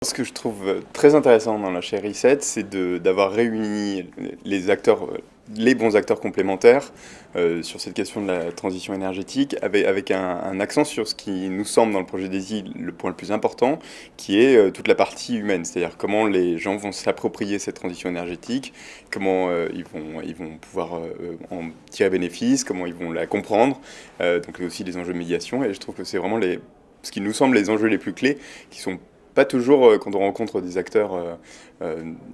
Ce que je trouve très intéressant dans la chaire I7, c'est d'avoir réuni les bons acteurs complémentaires sur cette question de la transition énergétique, avec un accent sur ce qui nous semble dans le projet des îles le point le plus important, qui est toute la partie humaine, c'est-à-dire comment les gens vont s'approprier cette transition énergétique, comment ils vont pouvoir en tirer bénéfice, comment ils vont la comprendre, donc aussi les enjeux de médiation, et je trouve que c'est vraiment ce qui nous semble les enjeux les plus clés, qui sont pas toujours, quand on rencontre des acteurs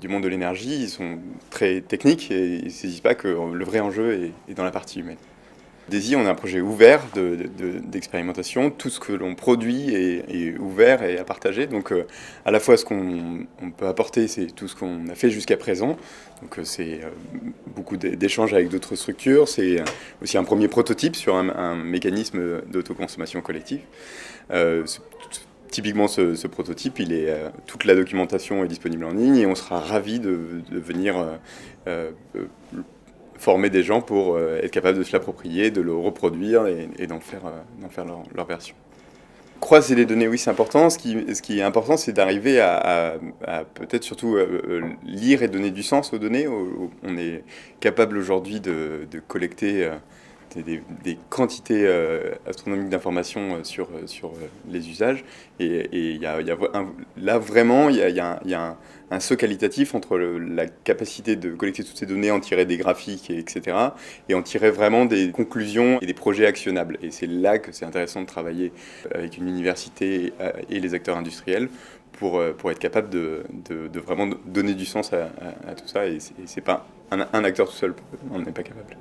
du monde de l'énergie, ils sont très techniques et ils ne saisissent pas que le vrai enjeu est dans la partie humaine. DESI, on a un projet ouvert d'expérimentation. Tout ce que l'on produit est ouvert et à partager. Donc, à la fois, ce qu'on peut apporter, c'est tout ce qu'on a fait jusqu'à présent. Donc, c'est beaucoup d'échanges avec d'autres structures. C'est aussi un premier prototype sur un mécanisme d'autoconsommation collective. Typiquement, ce prototype, toute la documentation est disponible en ligne et on sera ravis de venir former des gens pour être capable de se l'approprier, de le reproduire et d'en faire leur version. Croiser les données, oui, c'est important. Ce qui est important, c'est d'arriver à peut-être surtout lire et donner du sens aux données. On est capable aujourd'hui de collecter des quantités astronomiques d'informations sur les usages. Et là, vraiment, il y a un saut qualitatif entre la capacité de collecter toutes ces données, en tirer des graphiques, etc., et en tirer vraiment des conclusions et des projets actionnables. Et c'est là que c'est intéressant de travailler avec une université et les acteurs industriels pour être capable de vraiment donner du sens à tout ça. Et c'est pas un acteur tout seul, on n'est pas capable.